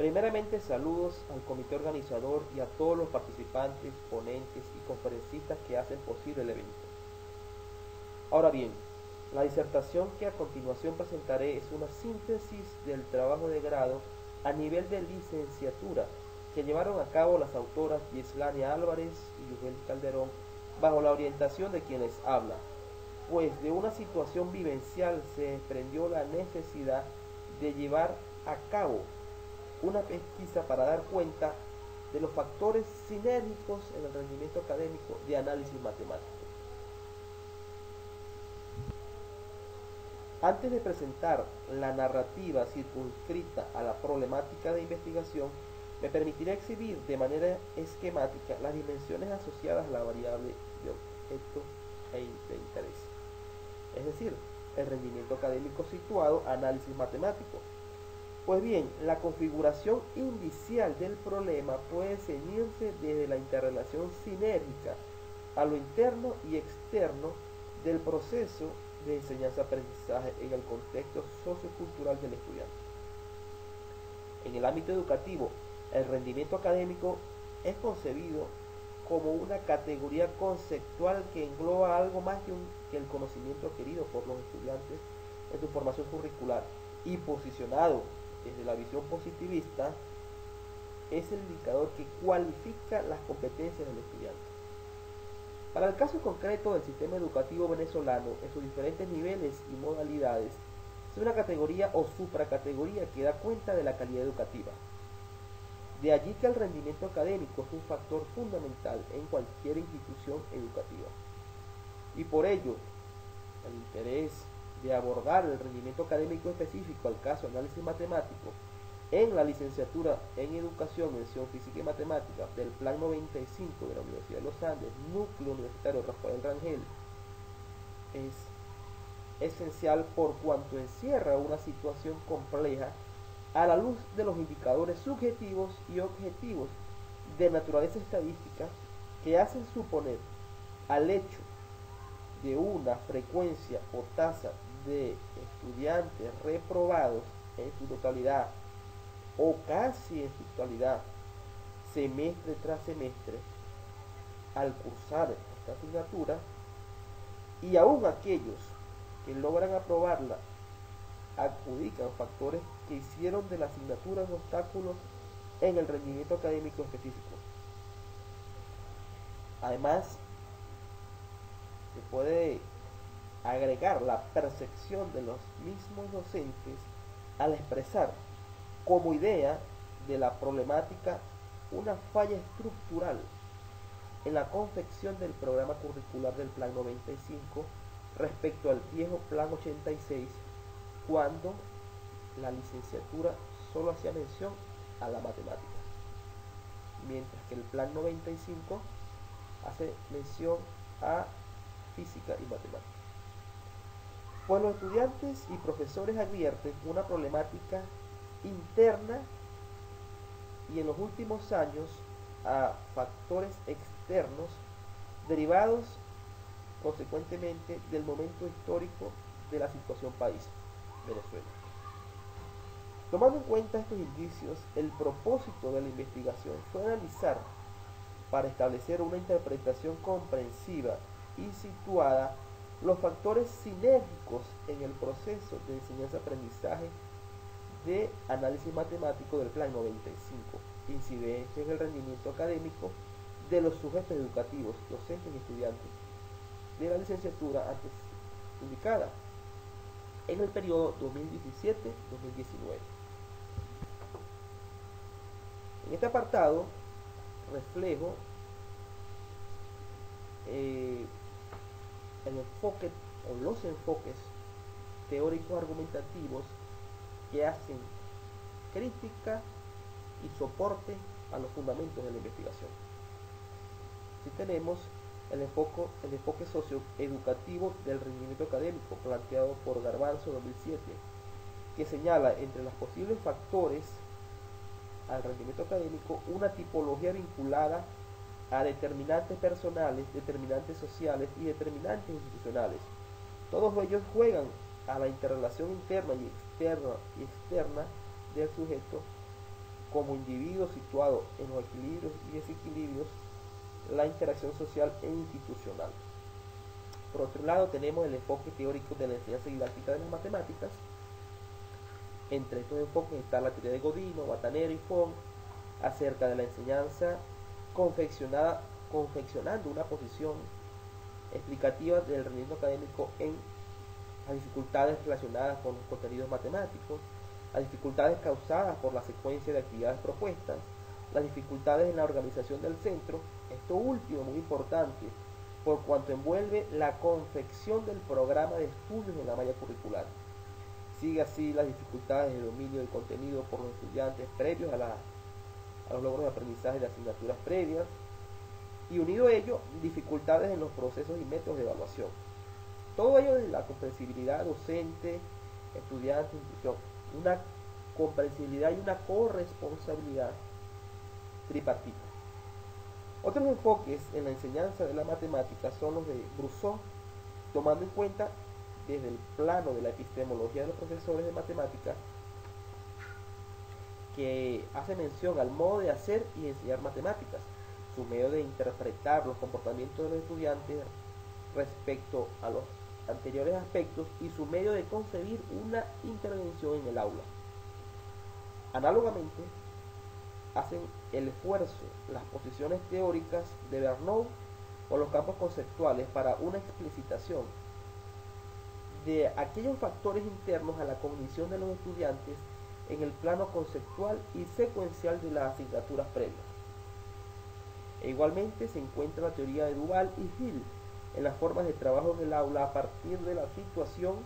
Primeramente, saludos al comité organizador y a todos los participantes, ponentes y conferencistas que hacen posible el evento. Ahora bien, la disertación que a continuación presentaré es una síntesis del trabajo de grado a nivel de licenciatura que llevaron a cabo las autoras Yeslania Álvarez y Yugel Calderón bajo la orientación de quien les habla, pues de una situación vivencial se desprendió la necesidad de llevar a cabo una pesquisa para dar cuenta de los factores sinérgicos en el rendimiento académico de análisis matemático. Antes de presentar la narrativa circunscrita a la problemática de investigación, me permitiré exhibir de manera esquemática las dimensiones asociadas a la variable de objeto de interés, es decir, el rendimiento académico situado a análisis matemático. Pues bien, la configuración inicial del problema puede ceñirse desde la interrelación sinérgica a lo interno y externo del proceso de enseñanza-aprendizaje en el contexto sociocultural del estudiante. En el ámbito educativo, el rendimiento académico es concebido como una categoría conceptual que engloba algo más que el conocimiento adquirido por los estudiantes en su formación curricular, y posicionado desde la visión positivista, es el indicador que cualifica las competencias del estudiante. Para el caso concreto del sistema educativo venezolano, en sus diferentes niveles y modalidades, es una categoría o supracategoría que da cuenta de la calidad educativa. De allí que el rendimiento académico es un factor fundamental en cualquier institución educativa. Y por ello, el interés de abordar el rendimiento académico específico al caso análisis matemático en la licenciatura en Educación, Mención Física y Matemática del Plan 95 de la Universidad de los Andes, Núcleo Universitario Rafael Rangel, es esencial por cuanto encierra una situación compleja a la luz de los indicadores subjetivos y objetivos de naturaleza estadística que hacen suponer al hecho de una frecuencia o tasa de estudiantes reprobados en su totalidad o casi en su totalidad, semestre tras semestre, al cursar esta asignatura, y aún aquellos que logran aprobarla adjudican factores que hicieron de la asignatura un obstáculo en el rendimiento académico específico. Además, se puede agregar la percepción de los mismos docentes al expresar como idea de la problemática una falla estructural en la confección del programa curricular del Plan 95 respecto al viejo Plan 86, cuando la licenciatura solo hacía mención a la matemática, mientras que el Plan 95 hace mención a física y matemática. Pues los estudiantes y profesores advierten una problemática interna y en los últimos años a factores externos derivados consecuentemente del momento histórico de la situación país, Venezuela. Tomando en cuenta estos indicios, el propósito de la investigación fue analizar para establecer una interpretación comprensiva y situada los factores sinérgicos en el proceso de enseñanza-aprendizaje de análisis matemático del Plan 95, incidencia en el rendimiento académico de los sujetos educativos, docentes y estudiantes de la licenciatura antes indicada en el periodo 2017-2019. En este apartado reflejo el enfoque o los enfoques teóricos argumentativos que hacen crítica y soporte a los fundamentos de la investigación. Aquí tenemos el enfoque socioeducativo del rendimiento académico planteado por Garbanzo 2007, que señala entre los posibles factores al rendimiento académico una tipología vinculada a determinantes personales, determinantes sociales y determinantes institucionales. Todos ellos juegan a la interrelación interna y externa del sujeto como individuo situado en los equilibrios y desequilibrios, la interacción social e institucional. Por otro lado, tenemos el enfoque teórico de la enseñanza didáctica de las matemáticas. Entre estos enfoques está la teoría de Godino, Batanero y Font acerca de la enseñanza confeccionando una posición explicativa del rendimiento académico en las dificultades relacionadas con los contenidos matemáticos, las dificultades causadas por la secuencia de actividades propuestas, las dificultades en la organización del centro, esto último muy importante, por cuanto envuelve la confección del programa de estudios en la malla curricular. Sigue así las dificultades de dominio del contenido por los estudiantes previos a los logros de aprendizaje de asignaturas previas, y unido a ello, dificultades en los procesos y métodos de evaluación. Todo ello desde la comprensibilidad docente, estudiante, institución, una comprensibilidad y una corresponsabilidad tripartita. Otros enfoques en la enseñanza de la matemática son los de Brousseau, tomando en cuenta desde el plano de la epistemología de los profesores de matemáticas, que hace mención al modo de hacer y enseñar matemáticas, su medio de interpretar los comportamientos de los estudiantes respecto a los anteriores aspectos y su medio de concebir una intervención en el aula. Análogamente, hacen el esfuerzo las posiciones teóricas de Bernoulli o los campos conceptuales para una explicitación de aquellos factores internos a la cognición de los estudiantes en el plano conceptual y secuencial de las asignaturas previas. E igualmente se encuentra la teoría de Duval y Hill en las formas de trabajo en el aula a partir de la situación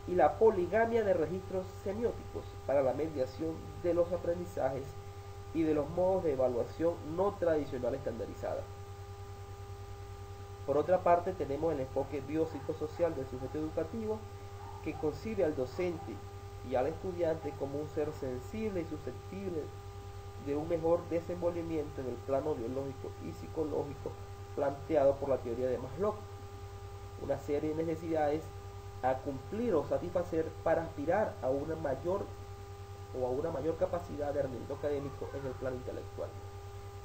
y la poligamia de registros semióticos para la mediación de los aprendizajes y de los modos de evaluación no tradicional estandarizada. Por otra parte, tenemos el enfoque biopsicosocial del sujeto educativo, que concibe al docente y al estudiante como un ser sensible y susceptible de un mejor desenvolvimiento en el plano biológico y psicológico planteado por la teoría de Maslow, una serie de necesidades a cumplir o satisfacer para aspirar a una mayor capacidad de rendimiento académico en el plano intelectual.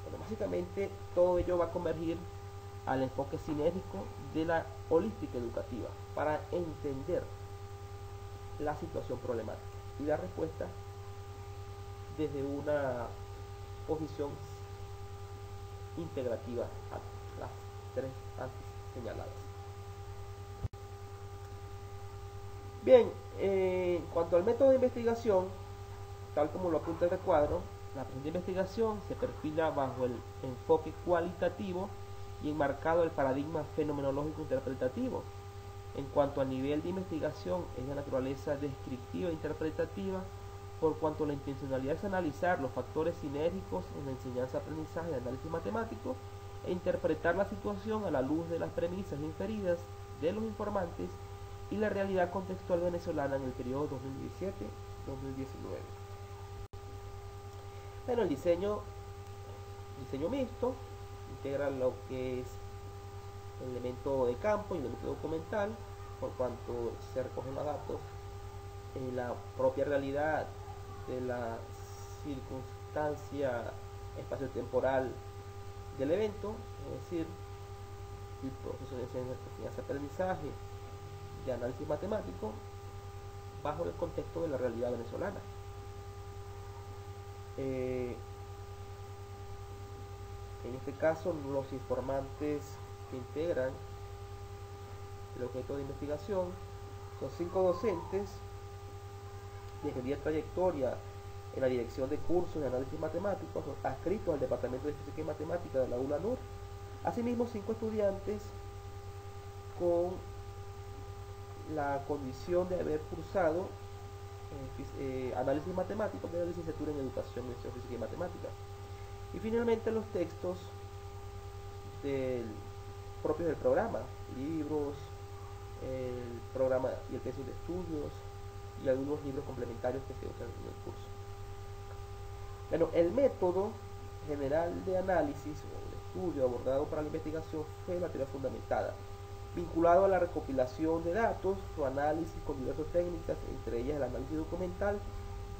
Bueno, básicamente todo ello va a convergir al enfoque sinérgico de la holística educativa para entender la situación problemática y la respuesta desde una posición integrativa a las tres antes señaladas. Bien, en cuanto al método de investigación, tal como lo apunta el recuadro, la presente investigación se perfila bajo el enfoque cualitativo y enmarcado el paradigma fenomenológico interpretativo. En cuanto a nivel de investigación, es de naturaleza descriptiva e interpretativa, por cuanto la intencionalidad es analizar los factores sinérgicos en la enseñanza-aprendizaje de análisis matemático e interpretar la situación a la luz de las premisas inferidas de los informantes y la realidad contextual venezolana en el periodo 2017-2019. Bueno, el diseño mixto integra lo que es el elemento de campo y el elemento documental, por cuanto se recogen los datos en la propia realidad de la circunstancia espaciotemporal del evento, es decir, el proceso de enseñanza-aprendizaje de análisis matemático bajo el contexto de la realidad venezolana. En este caso, los informantes que integran el objeto de investigación son 5 docentes de 10 trayectoria en la dirección de cursos de análisis matemático adscritos al Departamento de Física y Matemática de la ULANUR. Asimismo, 5 estudiantes con la condición de haber cursado análisis matemático de la licenciatura en Educación en Física y Matemáticas. Y finalmente los textos propios del programa, libros, el programa y el pensum de estudios y algunos libros complementarios que se usan en el curso. Bueno, el método general de análisis o de estudio abordado para la investigación fue la teoría fundamentada, vinculado a la recopilación de datos, su análisis con diversas técnicas, entre ellas el análisis documental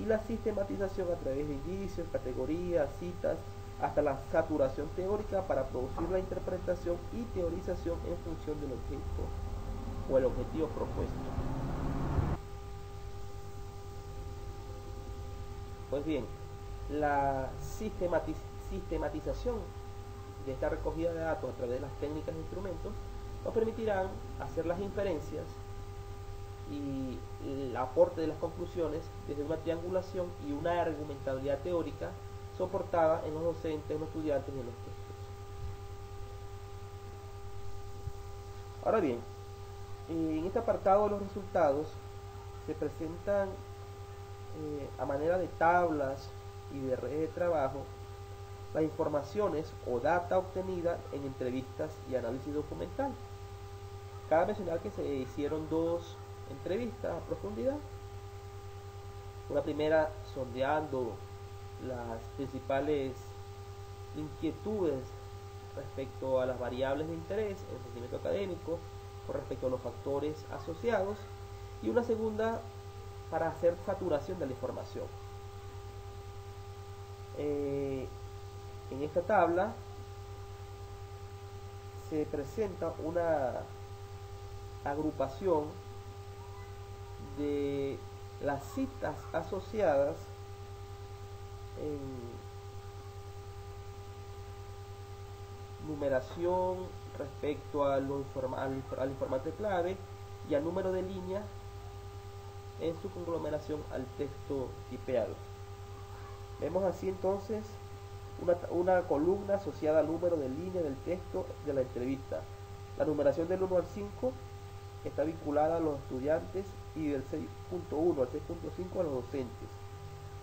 y la sistematización a través de indicios, categorías, citas, hasta la saturación teórica para producir la interpretación y teorización en función del objeto o el objetivo propuesto. Pues bien, la sistematización de esta recogida de datos a través de las técnicas e instrumentos nos permitirán hacer las inferencias y el aporte de las conclusiones desde una triangulación y una argumentabilidad teórica soportada en los docentes, en los estudiantes y en los textos. Ahora bien, en este apartado de los resultados se presentan a manera de tablas y de redes de trabajo las informaciones o data obtenida en entrevistas y análisis documental. Cabe mencionar que se hicieron dos entrevistas a profundidad. Una primera sondeando las principales inquietudes respecto a las variables de interés en el rendimiento académico, con respecto a los factores asociados, y una segunda para hacer saturación de la información. En esta tabla se presenta una agrupación de las citas asociadas en numeración respecto al informante clave y al número de líneas en su conglomeración al texto tipeado. Vemos así entonces una columna asociada al número de línea del texto de la entrevista. La numeración del 1 al 5 está vinculada a los estudiantes y del 6.1 al 6.5 a los docentes.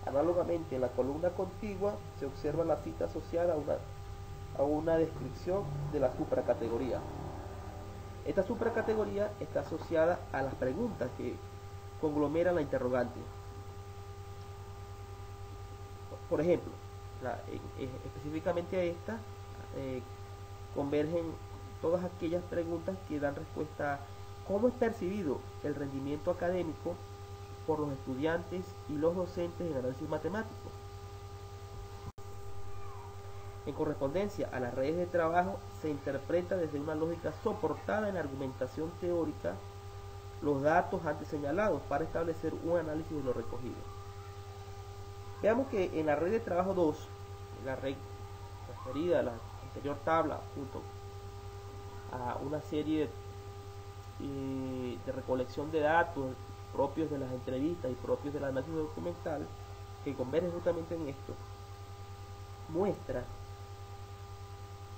Análogamente, en la columna contigua se observa la cita asociada a una descripción de la supracategoría. Esta supracategoría está asociada a las preguntas que conglomeran la interrogante. Por ejemplo, específicamente a esta convergen todas aquellas preguntas que dan respuesta a cómo es percibido el rendimiento académico por los estudiantes y los docentes en análisis matemático. En correspondencia a las redes de trabajo se interpreta desde una lógica soportada en argumentación teórica los datos antes señalados para establecer un análisis de lo recogido. Veamos que en la red de trabajo 2, la red referida a la anterior tabla junto a una serie de recolección de datos propios de las entrevistas y propios del análisis documental, que convergen justamente en esto, muestra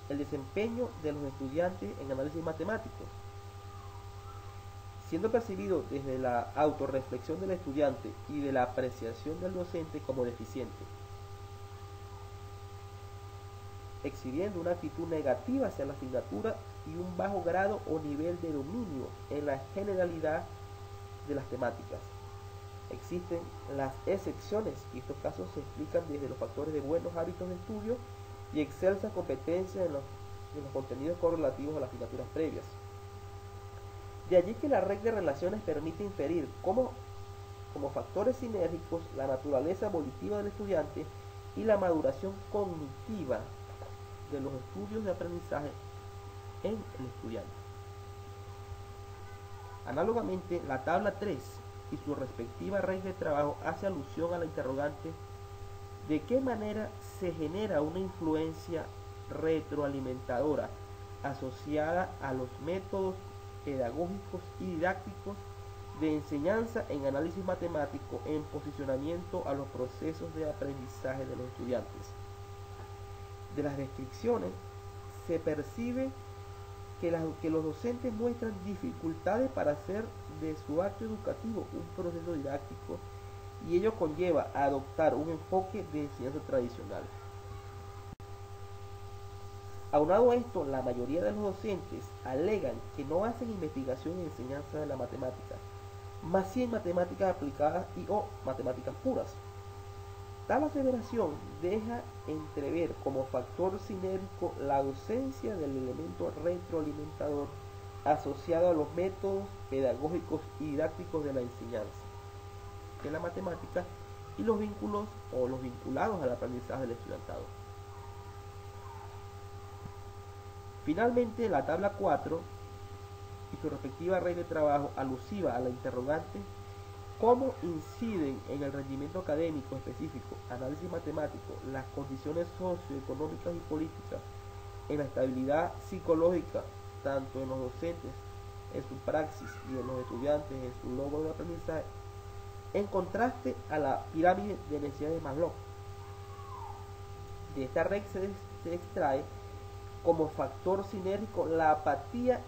el desempeño de los estudiantes en análisis matemático, siendo percibido desde la autorreflexión del estudiante y de la apreciación del docente como deficiente, exhibiendo una actitud negativa hacia la asignatura y un bajo grado o nivel de dominio en la generalidad de las temáticas. Existen las excepciones y estos casos se explican desde los factores de buenos hábitos de estudio y excelsa competencia en los contenidos correlativos a las asignaturas previas. De allí que la red de relaciones permite inferir como factores sinérgicos la naturaleza volitiva del estudiante y la maduración cognitiva de los estudios de aprendizaje en el estudiante. Análogamente, la tabla 3 y su respectiva red de trabajo hace alusión a la interrogante de qué manera se genera una influencia retroalimentadora asociada a los métodos pedagógicos y didácticos de enseñanza en análisis matemático en posicionamiento a los procesos de aprendizaje de los estudiantes. De las descripciones se percibe que los docentes muestran dificultades para hacer de su acto educativo un proceso didáctico y ello conlleva a adoptar un enfoque de enseñanza tradicional. Aunado a esto, la mayoría de los docentes alegan que no hacen investigación en enseñanza de la matemática, más sí en matemáticas aplicadas y o matemáticas puras. Tal aseveración deja entrever como factor sinérgico la ausencia del elemento retroalimentador asociado a los métodos pedagógicos y didácticos de la enseñanza de la matemática y los vínculos o los vinculados al aprendizaje del estudiantado. Finalmente, la tabla 4 y su respectiva red de trabajo alusiva a la interrogante ¿cómo inciden en el rendimiento académico específico, análisis matemático, las condiciones socioeconómicas y políticas, en la estabilidad psicológica, tanto en los docentes, en su praxis y en los estudiantes, en su logro de aprendizaje, en contraste a la pirámide de necesidades de Maslow? De esta red se extrae como factor sinérgico la apatía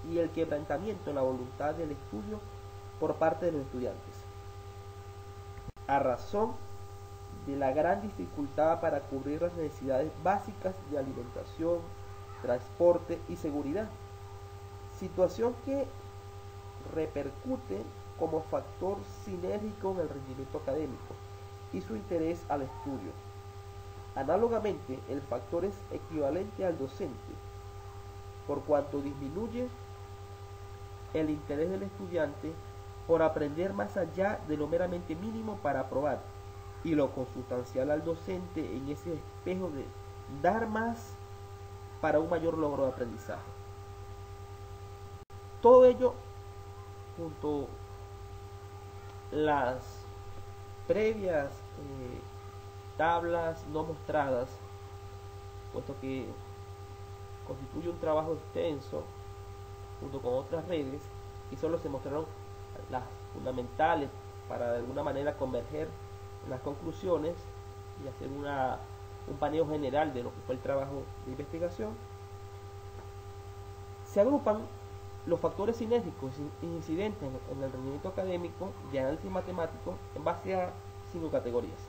y el quebrantamiento en la voluntad del estudio por parte de los estudiantes, a razón de la gran dificultad para cubrir las necesidades básicas de alimentación, transporte y seguridad, situación que repercute como factor sinérgico en el rendimiento académico y su interés al estudio. Análogamente, el factor es equivalente al docente, por cuanto disminuye el interés del estudiante por aprender más allá de lo meramente mínimo para aprobar, y lo consustancial al docente en ese espejo de dar más para un mayor logro de aprendizaje. Todo ello junto las previas tablas no mostradas, puesto que constituye un trabajo extenso junto con otras redes, y solo se mostraron las fundamentales para de alguna manera converger en las conclusiones y hacer un paneo general de lo que fue el trabajo de investigación. Se agrupan los factores sinérgicos incidentes en el rendimiento académico de análisis matemático en base a 5 categorías.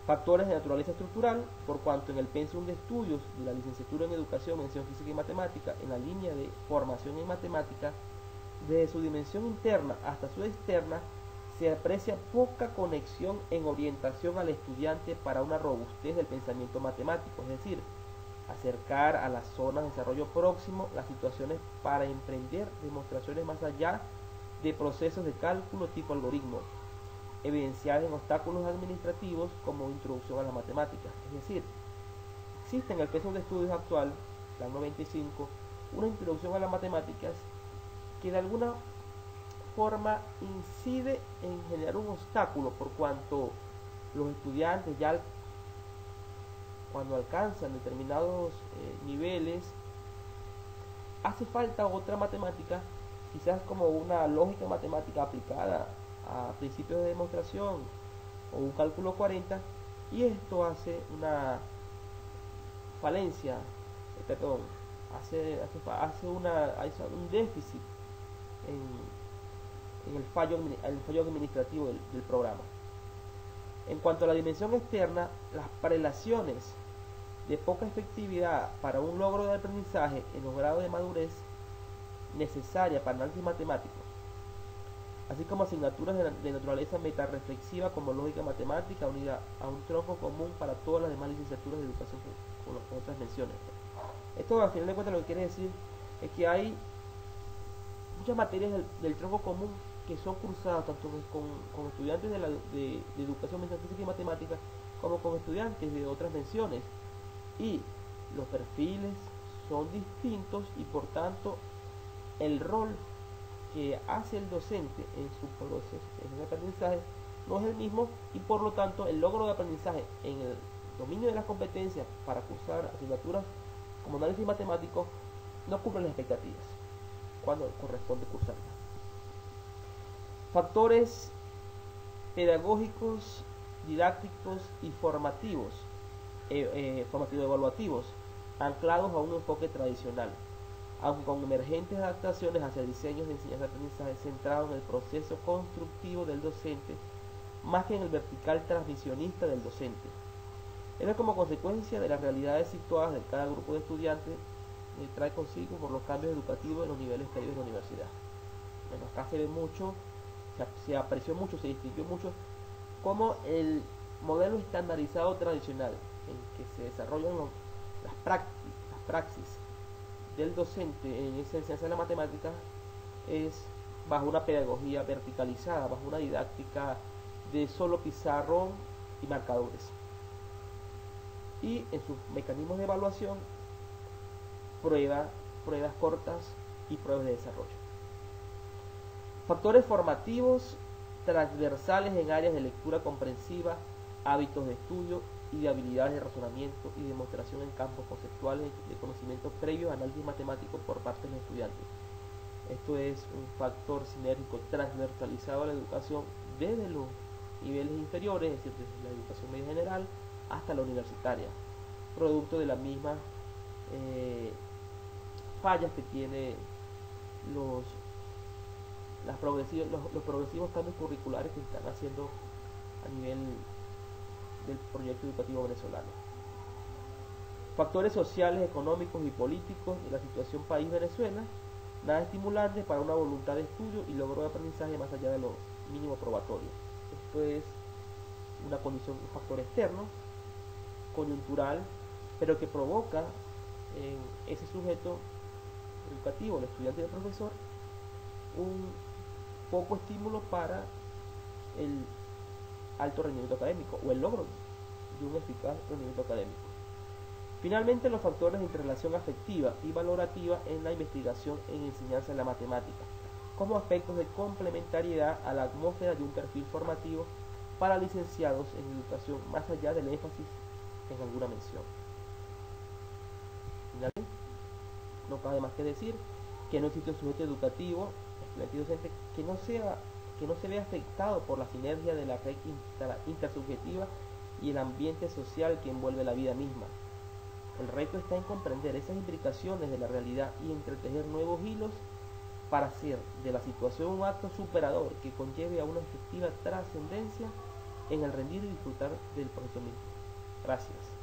Factores de naturaleza estructural, por cuanto en el pensum de estudios de la licenciatura en Educación, Mención Física y Matemática, en la línea de formación en matemática, desde su dimensión interna hasta su externa, se aprecia poca conexión en orientación al estudiante para una robustez del pensamiento matemático, es decir, acercar a las zonas de desarrollo próximo las situaciones para emprender demostraciones más allá de procesos de cálculo tipo algoritmo, evidenciadas en obstáculos administrativos como introducción a las matemáticas. Es decir, existe en el pensum de estudios actual, plan 95, una introducción a las matemáticas que de alguna forma incide en generar un obstáculo, por cuanto los estudiantes ya cuando alcanzan determinados niveles hace falta otra matemática, quizás como una lógica matemática aplicada a principios de demostración o un cálculo 40, y esto hace una falencia, hace un déficit en el fallo administrativo del programa. En cuanto a la dimensión externa, las prelaciones de poca efectividad para un logro de aprendizaje en los grados de madurez necesaria para análisis matemático, así como asignaturas de naturaleza metarreflexiva como lógica matemática, unida a un tronco común para todas las demás licenciaturas de educación con otras menciones. Esto, al final de cuentas, lo que quiere decir es que hay muchas materias del tronco común que son cursadas tanto con estudiantes de educación mental, física y matemática, como con estudiantes de otras menciones, y los perfiles son distintos, y por tanto el rol que hace el docente en su proceso de aprendizaje no es el mismo, y por lo tanto el logro de aprendizaje en el dominio de las competencias para cursar asignaturas como análisis matemático no cumple las expectativas cuando corresponde cursarlas. Factores pedagógicos, didácticos y formativos evaluativos, anclados a un enfoque tradicional, aunque con emergentes adaptaciones hacia diseños de enseñanza-aprendizaje centrados en el proceso constructivo del docente, más que en el vertical transmisionista del docente. Esto como consecuencia de las realidades situadas de cada grupo de estudiantes que trae consigo por los cambios educativos en los niveles previos de la universidad. Bueno, acá se ve mucho, se apreció mucho, se distinguió mucho como el modelo estandarizado tradicional en que se desarrollan las praxis del docente en esa enseñanza de la matemática es bajo una pedagogía verticalizada, bajo una didáctica de solo pizarrón y marcadores. Y en sus mecanismos de evaluación, pruebas cortas y pruebas de desarrollo. Factores formativos transversales en áreas de lectura comprensiva, hábitos de estudio y de habilidades de razonamiento y demostración en campos conceptuales de conocimientos previos a análisis matemático por parte de los estudiantes. Esto es un factor sinérgico transversalizado a la educación desde los niveles inferiores, es decir, desde la educación media general hasta la universitaria, producto de las mismas fallas que tiene los progresivos cambios curriculares que están haciendo a nivel del proyecto educativo venezolano. Factores sociales, económicos y políticos de la situación país Venezuela, nada estimulante para una voluntad de estudio y logro de aprendizaje más allá de lo mínimo probatorio. Esto es una condición, un factor externo, coyuntural, pero que provoca en ese sujeto educativo, el estudiante y el profesor, un poco estímulo para el alto rendimiento académico o el logro de un eficaz rendimiento académico. Finalmente, los factores de interrelación afectiva y valorativa en la investigación en enseñanza de la matemática, como aspectos de complementariedad a la atmósfera de un perfil formativo para licenciados en educación, más allá del énfasis en alguna mención. Finalmente, no cabe más que decir que no existe un sujeto educativo, estudiante y docente, que no se vea afectado por la sinergia de la red intersubjetiva y el ambiente social que envuelve la vida misma. El reto está en comprender esas implicaciones de la realidad y entretejer nuevos hilos para hacer de la situación un acto superador que conlleve a una efectiva trascendencia en el rendir y disfrutar del proceso mismo. Gracias.